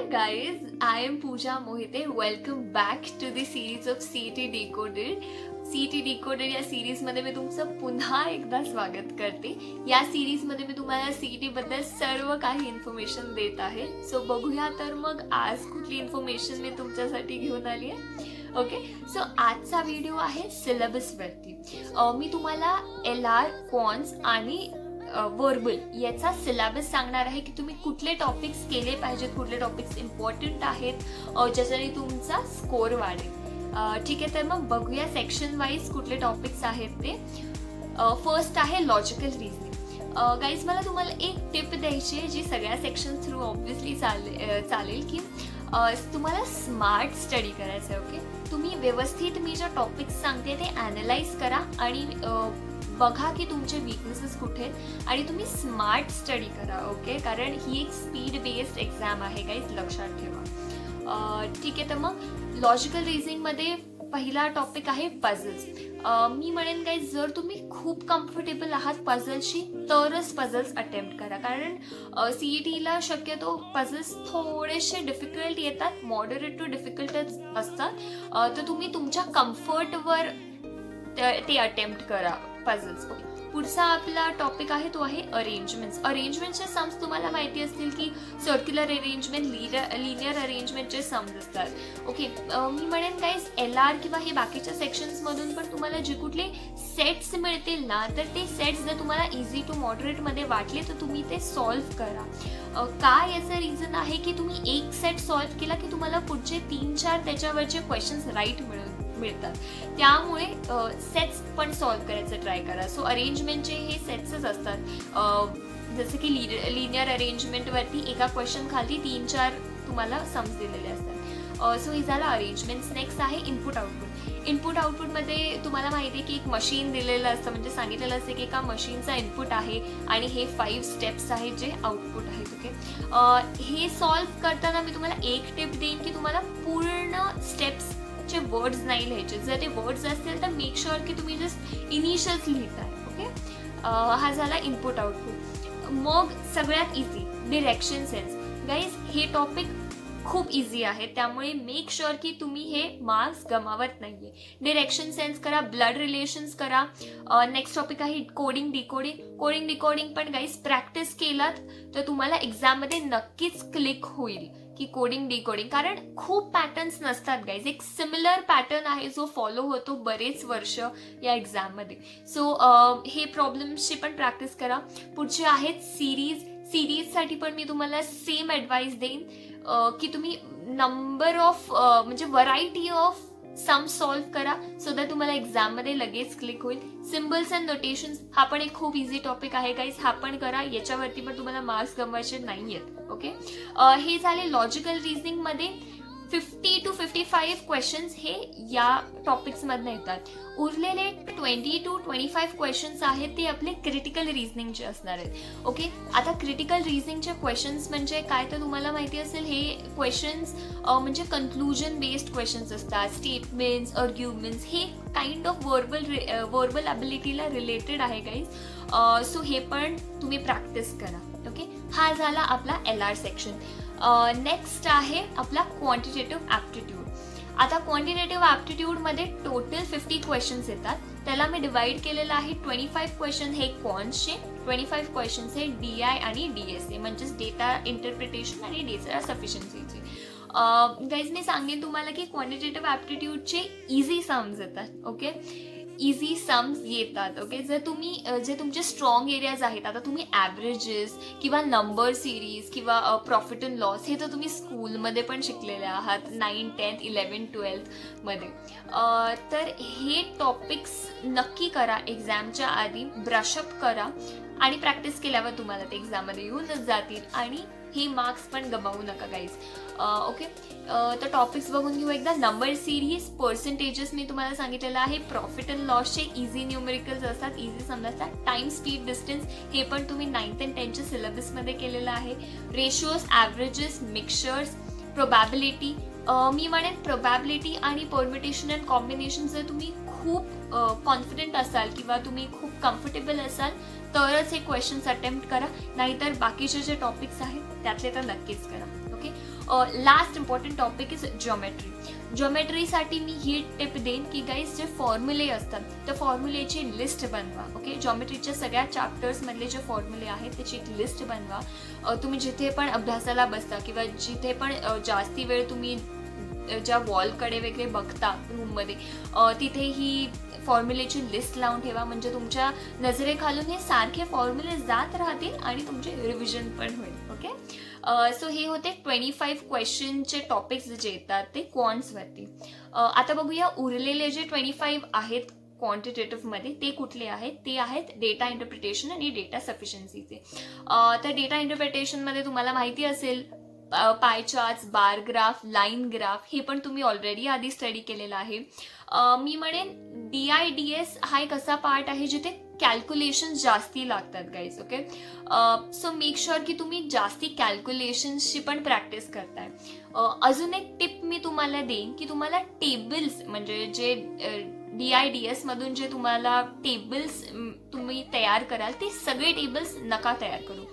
Hi guys, I am Pooja Mohite. Welcome back to the series of CET Decoded. CET Decoded या series मध्ये मी तुमचं पुन्हा एकदा स्वागत करते. या सिरीज मध्ये मी तुम्हाला CET बद्दल सर्व काही इन्फॉर्मेशन देत आहे. सो बघूया तर मग आज कुठली इन्फॉर्मेशन मी तुमच्यासाठी घेऊन आली आहे. ओके, सो आजचा व्हिडिओ आहे सिलेबस वरती. मी तुम्हाला LR, क्वांट्स आणि वर्बल याचा सिलेबस सांगणार आहे की तुम्ही कुठले टॉपिक्स केले पाहिजेत, कुठले टॉपिक्स इम्पॉर्टंट आहेत ज्याच्याने तुमचा स्कोर वाढेल. ठीक आहे, तर मग बघूया सेक्शन वाईज कुठले टॉपिक्स आहेत ते. फर्स्ट आहे लॉजिकल रिझनिंग. गाईज, मला तुम्हाला एक टिप द्यायची आहे जी सगळ्या सेक्शन थ्रू ऑब्व्हियसली चालेल की तुम्हाला स्मार्ट स्टडी करायचं आहे. ओके, तुम्ही व्यवस्थित मी ज्या टॉपिक्स सांगते ते ॲनालाइज करा आणि बघा की तुमचे वीकनेसेस कुठे आहेत आणि तुम्ही स्मार्ट स्टडी करा. ओके, कारण ही एक स्पीड बेस्ड एक्झाम आहे गाईज, लक्षात ठेवा. ठीक आहे, तर मग लॉजिकल रिझनिंगमध्ये पहिला टॉपिक आहे पझल्स. मी म्हणेन गाईज, जर तुम्ही खूप कम्फर्टेबल आहात पझल्सशी तरच पझल्स अटेम्प्ट करा, कारण CETला शक्यतो पझल्स थोडेसे डिफिकल्ट येतात, मॉडरेट टू डिफिकल्टच असतात. तर तुम्ही तुमच्या कम्फर्टवर ते अटेम्प्ट करा पझल्स. ओके, पुढचा आपला टॉपिक आहे तो आहे अरेंजमेंट्स. अरेंजमेंटचे सम्स तुम्हाला माहिती असतील की सर्क्युलर अरेंजमेंट, लिनियर अरेंजमेंटचे सम्स असतात. ओके, मी म्हणेन गाईज LR किंवा हे बाकीच्या सेक्शन्समधून पण तुम्हाला जे कुठले सेट्स मिळतील ना, तर ते सेट्स जर तुम्हाला इझी टू मॉडरेटमध्ये वाटले तर तुम्ही ते सॉल्व्ह करा. काय याचं रिझन आहे की तुम्ही एक सेट सॉल्व्ह केला की तुम्हाला पुढचे 3-4 त्याच्यावरचे क्वेश्चन्स राईट मिळतात. त्यामुळे सेट्स पण सॉल्व्ह करायचं ट्राय करा. सो अरेंजमेंटचे हे सेट्सच असतात. जसं की लिनियर अरेंजमेंटवरती एका क्वेश्चन खाली 3-4 तुम्हाला सम्स दिलेले असतात. सो हे झालं अरेंजमेंट्स. नेक्स्ट आहे इनपुट आउटपुट. इनपुट आउटपुटमध्ये तुम्हाला माहिती आहे की एक मशीन दिलेलं असतं, म्हणजे सांगितलेलं असतं की एका मशीनचा इनपुट आहे आणि हे 5 स्टेप्स आहेत जे आउटपुट आहेत. ओके, हे सॉल्व्ह करताना मी तुम्हाला एक टिप देईन की तुम्हाला पूर्ण स्टेप्स वर्ड्स नाही लिहायचे. जर ते वर्ड्स असतील तर मेक शुअर की तुम्ही जस्ट इनिशियल्स लिहिताय. ओके, हा झाला इनपुट आउटपुट. मग सगळ्यात इझी डिरेक्शन सेन्स. गाईज, हे टॉपिक खूप इझी आहे, त्यामुळे मेक शुअर की तुम्ही हे मार्क्स गमावत नाहीये. डिरेक्शन सेन्स करा, ब्लड रिलेशन्स करा. नेक्स्ट टॉपिक आहे कोडिंग डिकोडिंग. कोडिंग डिकोडिंग पण गाईज प्रॅक्टिस केलात तर तुम्हाला एक्झाममध्ये नक्कीच क्लिक होईल की कोडिंग डिकोडिंग, कारण खूप पॅटर्न्स नसतात गाईज. एक सिमिलर पॅटर्न आहे जो फॉलो होतो बरेच वर्ष या एक्झाममध्ये. सो हे प्रॉब्लेम्सची पण प्रॅक्टिस करा. पुढचे आहेत सिरीजसाठी पण मी तुम्हाला सेम ॲडवाईस देईन की तुम्ही नंबर ऑफ म्हणजे व्हरायटी ऑफ सम सॉल्व्ह करा सो दॅट तुम्हाला एक्झाममध्ये लगेच क्लिक होईल. सिम्बल्स अँड नोटेशन्स हा पण एक खूप इझी टॉपिक आहे गाईज, हा पण करा. याच्यावरती पण तुम्हाला मार्क्स गमवायचे नाही आहेत. ओके, हे झाले लॉजिकल रिझनिंगमध्ये 50 to 55 क्वेश्चन्स हे या टॉपिक्समधनं येतात. उरलेले 20 to 25 क्वेश्चन्स आहेत ते आपले क्रिटिकल रिझनिंगचे असणार आहेत. ओके, आता क्रिटिकल रिझनिंगचे क्वेश्चन्स म्हणजे काय तर तुम्हाला माहिती असेल, हे क्वेश्चन्स म्हणजे कन्क्लुजन बेस्ड क्वेश्चन्स असतात. स्टेटमेंट्स, आर्ग्युमेंट्स हे काइंड ऑफ वर्बल ॲबिलिटीला रिलेटेड आहे गाईज. सो हे पण तुम्ही प्रॅक्टिस करा. ओके, हा झाला आपला LR सेक्शन. नेक्स्ट आहे आपला क्वांटिटेटिव्ह ॲप्टिट्यूड. आता क्वांटिटेटिव्ह ॲप्टिट्यूडमध्ये टोटल 50 क्वेश्चन्स येतात. त्याला मी डिवाइड केलेलं आहे. 25 क्वेश्चन हे क्वांट्सचे, 25 क्वेश्चन्स हे DI आणि DSA म्हणजेच डेटा इंटरप्रिटेशन आणि डेटा सफिशियन्सीचे. गाईज, मी सांगेन तुम्हाला की क्वांटिटेटिव्ह ॲप्टिट्यूडचे इझी सम्स येतात. ओके, इझी सम्स येतात. ओके, जर तुम्ही जे तुमचे स्ट्रॉंग एरियाज आहेत, आता तुम्ही ॲव्हरेजेस किंवा नंबर सिरीज किंवा प्रॉफिट अँड लॉस हे तर तुम्ही स्कूलमध्ये पण शिकलेले आहात 9th, 10th, 11th, 12th मध्ये. तर हे टॉपिक्स नक्की करा एक्झामच्या आधी, ब्रशअप करा आणि प्रॅक्टिस केल्यावर तुम्हाला ते एक्झाममध्ये येऊनच जातील आणि हे मार्क्स पण गमावू नका गाईज. ओके, तर टॉपिक्स बघून घेऊ एकदा. नंबर सिरीज, पर्सेंटेजेस मी तुम्हाला सांगितलेलं आहे. प्रॉफिट अँड लॉसचे इझी न्यूमेरिकल्स असतात, इझी समजतात. टाइम, स्पीड, डिस्टन्स हे पण तुम्ही 9th and 10th च्या सिलेबसमध्ये केलेलं आहे. Ratios, averages, mixtures, probability. मी म्हणेन प्रोबॅबिलिटी आणि परम्युटेशन अँड कॉम्बिनेशन जर तुम्ही खूप कॉन्फिडंट असाल किंवा तुम्ही खूप कम्फर्टेबल असाल तरच हे क्वेश्चन्स अटेम्प्ट करा, नाहीतर बाकीचे जे टॉपिक्स आहेत त्यातले तर नक्कीच करा. Okay, last important topic is geometry. ज्योमेट्रीसाठी मी ही टिप देईन की गाईज जे फॉर्म्युले असतात त्या फॉर्म्युलेची लिस्ट बनवा. ओके, ज्योमेट्रीच्या सगळ्या चॅप्टर्समधले जे फॉर्म्युले आहेत त्याची एक लिस्ट बनवा. तुम्ही जिथे पण अभ्यासाला बसता किंवा जिथे पण जास्ती वेळ तुम्ही ज्या वॉलकडे वगैरे बघता रूममध्ये तिथे ही फॉर्म्युलेची लिस्ट लावून ठेवा. म्हणजे तुमच्या नजरेखालून हे सारखे फॉर्म्युले जात राहतील आणि तुमचे रिव्हिजन पण होईल. ओके, सो हे होते 25 क्वेश्चनचे टॉपिक्स जे येतात ते क्वांट्सवरती. आता बघूया उरलेले जे 25 आहेत क्वांटिटेटिव्हमध्ये ते कुठले आहेत. ते आहेत डेटा इंटरप्रिटेशन आणि डेटा सफिशियन्सीचे. तर डेटा इंटरप्रिटेशनमध्ये तुम्हाला माहिती असेल पाय charts, bar graph, line graph हे पण तुम्ही ऑलरेडी आधी स्टडी केलेलं आहे. मी म्हणेन DIDS हा एक असा पार्ट आहे जिथे कॅल्क्युलेशन जास्ती लागतात guys. Okay, so make sure की तुम्ही जास्ती कॅल्क्युलेशन्सची पण प्रॅक्टिस करताय. अजून एक टिप मी तुम्हाला देईन की तुम्हाला टेबल्स म्हणजे जे DIDS मधून जे तुम्हाला टेबल्स तुम्ही तयार कराल ते सगळे टेबल्स नका तयार करू.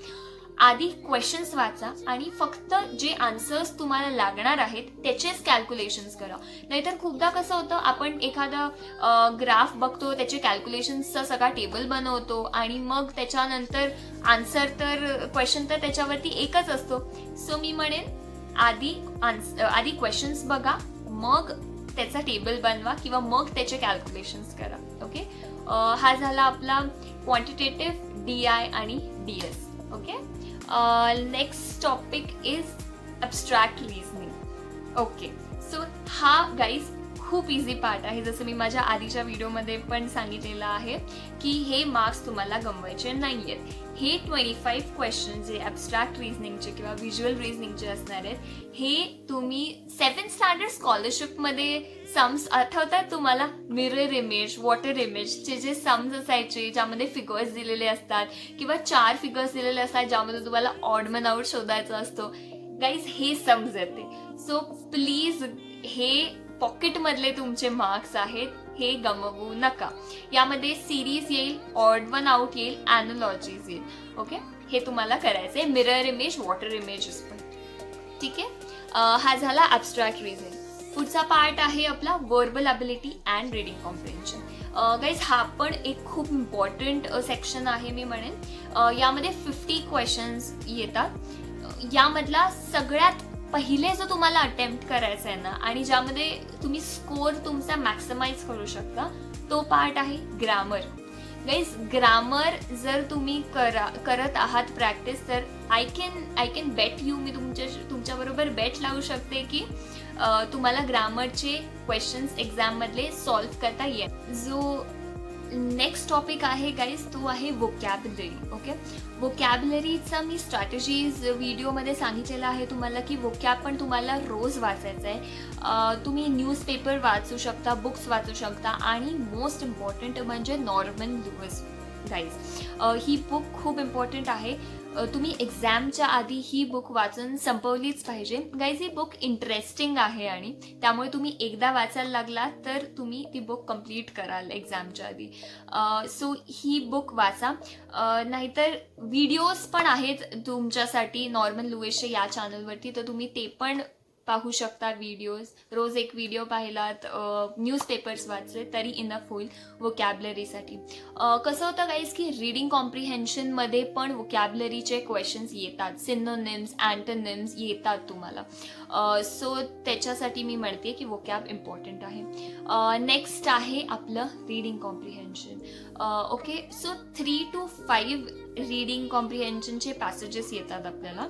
आधी क्वेश्चन्स वाचा आणि फक्त जे आन्सर्स तुम्हाला लागणार आहेत त्याचेच कॅल्क्युलेशन्स करा. नाहीतर खूपदा कसं होतं आपण एखादा ग्राफ बघतो त्याचे कॅल्क्युलेशन्सचा सगळा टेबल बनवतो आणि मग त्याच्यानंतर आन्सर तर क्वेश्चन तर त्याच्यावरती एकच असतो. सो मी म्हणेन आधी क्वेश्चन्स बघा, मग त्याचा टेबल बनवा किंवा मग त्याचे कॅल्क्युलेशन्स करा. ओके, हा झाला आपला क्वांटिटेटिव्ह DI आणि DS. Okay, next topic is abstract reasoning. Okay, so हा गाईज खूप इझी पार्ट आहे. जसं मी माझ्या आधीच्या व्हिडिओमध्ये पण सांगितलेलं आहे की हे मार्क्स तुम्हाला गमवायचे नाही आहेत. हे 25 क्वेश्चन जे ॲब्स्ट्रॅक्ट रिझनिंगचे किंवा व्हिज्युअल रिझनिंगचे असणार आहेत हे तुम्ही 7th स्टँडर्ड स्कॉलरशिपमध्ये सम्स आठवतात तुम्हाला. मिरर इमेज, वॉटर इमेजचे जे सम्स असायचे ज्यामध्ये फिगर्स दिलेले असतात किंवा 4 फिगर्स दिलेले असतात ज्यामध्ये तुम्हाला ऑड मन आउट शोधायचा असतो. गाईज हे सम्स येते. सो प्लीज हे पॉकेटमधले तुमचे मार्क्स आहेत, हे गमवू नका. यामध्ये सिरीज येईल, ऑड वन आउट येईल, ॲनॉलॉजीज येईल. ओके, हे तुम्हाला करायचं आहे. मिरर इमेज, वॉटर इमेजेस पण. ठीक आहे, हा झाला ॲब्स्ट्रॅक्ट रिझनिंग. पुढचा पार्ट आहे आपला verbal ability and reading comprehension. Guys हा पण एक खूप इम्पॉर्टंट सेक्शन आहे मी म्हणेन. यामध्ये 50 क्वेश्चन्स येतात. यामधला सगळ्यात पहिले जो तुम्हाला अटेम्प्ट करायचा आहे ना आणि ज्यामध्ये तुम्ही स्कोर तुमचा मॅक्सिमाइज करू शकता तो पार्ट आहे ग्रामर. गाईज ग्रामर जर तुम्ही करत आहात प्रॅक्टिस तर आय कॅन बेट यू, मी तुमच्याबरोबर बेट लावू शकते की तुम्हाला ग्रामरचे क्वेश्चन्स एक्झाममधले सॉल्व्ह करता येईल. जो नेक्स्ट टॉपिक आहे गाईज तो आहे वोकॅब्युलरी. ओके, वोकॅब्युलरीचा मी स्ट्रॅटेजीज व्हिडिओमध्ये सांगितलेलं आहे तुम्हाला की वोकॅब पण तुम्हाला रोज वाचायचं आहे. तुम्ही न्यूजपेपर वाचू शकता, बुक्स वाचू शकता आणि मोस्ट इम्पॉर्टंट म्हणजे नॉर्मन लुईस. गाईज ही बुक खूप इम्पॉर्टंट आहे. तुम्ही एक्झामच्या आधी ही बुक वाचून संपवलीच पाहिजे. गाईज ही बुक इंटरेस्टिंग आहे आणि त्यामुळे तुम्ही एकदा वाचायला लागला तर तुम्ही ती बुक कंप्लीट कराल एक्झामच्या आधी. सो ही बुक वाचा. नाहीतर व्हिडिओज पण आहेत तुमच्यासाठी नॉर्मन लुईसचे या चॅनलवरती, तर तुम्ही ते पण पाहू शकता व्हिडिओज. रोज एक व्हिडिओ पाहिलात, न्यूजपेपर्स वाचले तरी इनफ होईल वोकॅब्युलरीसाठी. कसं होतं गाईज की रीडिंग कॉम्प्रिहेन्शनमध्ये पण वोकॅब्युलरीचे क्वेश्चन्स येतात, सिनोनिम्स, अँटोनिम्स येतात तुम्हाला. सो त्याच्यासाठी मी म्हणते की वोकॅब इम्पॉर्टंट आहे. नेक्स्ट आहे आपलं reading comprehension. Okay, so 3 to 5 reading कॉम्प्रिहेन्शनचे पॅसेजेस येतात आपल्याला.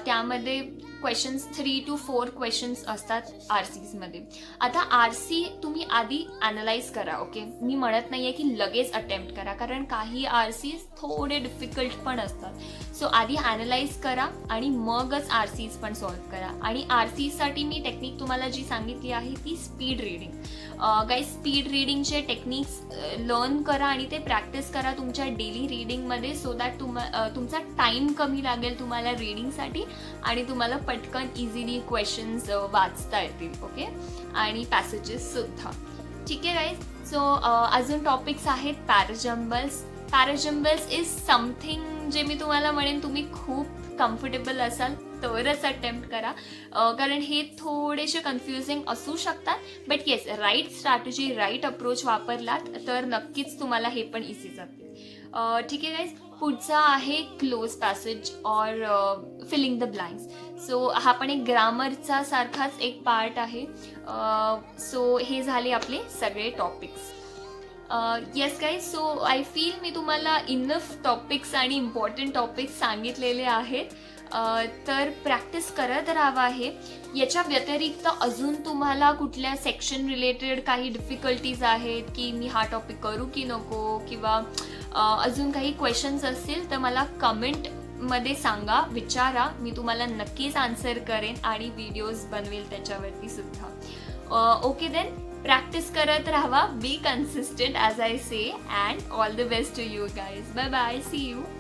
त्यामध्ये क्वेश्चन्स 3 to 4 क्वेश्चन्स असतात RCsमध्ये. आता RC तुम्ही आधी ॲनलाइज करा. ओके, मी म्हणत नाही आहे की लगेच अटेम्प्ट करा कारण काही RCs थोडे डिफिकल्ट पण असतात. सो आधी ॲनलाइज करा आणि मगच RCs पण सॉल्व्ह करा. आणि RCसाठी मी टेक्निक तुम्हाला जी सांगितली आहे ती स्पीड रिडिंग. गाईज स्पीड रिडिंगचे टेक्निक्स लर्न करा आणि ते प्रॅक्टिस करा तुमच्या डेली रिडिंगमध्ये सो दॅट तुमचा टाईम कमी लागेल तुम्हाला रिडिंगसाठी आणि तुम्हाला पटकन इझिली क्वेश्चन्स वाचता येतील. ओके, आणि पॅसेजेस सुद्धा. ठीक आहे गाईज. सो अजून टॉपिक्स आहेत पॅराजम्बल्स. पॅराजम्बल्स इज समथिंग जे मी तुम्हाला म्हणेन तुम्ही खूप कम्फर्टेबल असाल तरच अटेम्प्ट करा, कारण हे थोडेसे कन्फ्युजिंग असू शकतात. But yes, right strategy, right approach वापरलात तर नक्कीच तुम्हाला हे पण इझी जातील. ठीक आहे गाईज, पुढचा आहे close passage or filling the blanks. So हा पण एक ग्रामरचा सारखाच एक पार्ट आहे. सो हे झाले आपले सगळे topics. Yes guys, so I feel me तुम्हाला इनफ टॉपिक्स आणि इम्पॉर्टंट टॉपिक्स सांगितलेले आहेत. तर प्रॅक्टिस करत राहावा आहे. याच्या व्यतिरिक्त अजून तुम्हाला कुठल्या सेक्शन रिलेटेड काही डिफिकल्टीज आहेत की मी हा टॉपिक करू की नको, किंवा अजून काही क्वेश्चन्स असतील तर मला कमेंटमध्ये सांगा, विचारा. मी तुम्हाला नक्कीच आन्सर करेन आणि व्हिडिओज बनवेल त्याच्यावरती सुद्धा. ओके देन, प्रॅक्टिस करत राहावा. Be consistent as I say, and all the best to you guys. Bye bye, see you.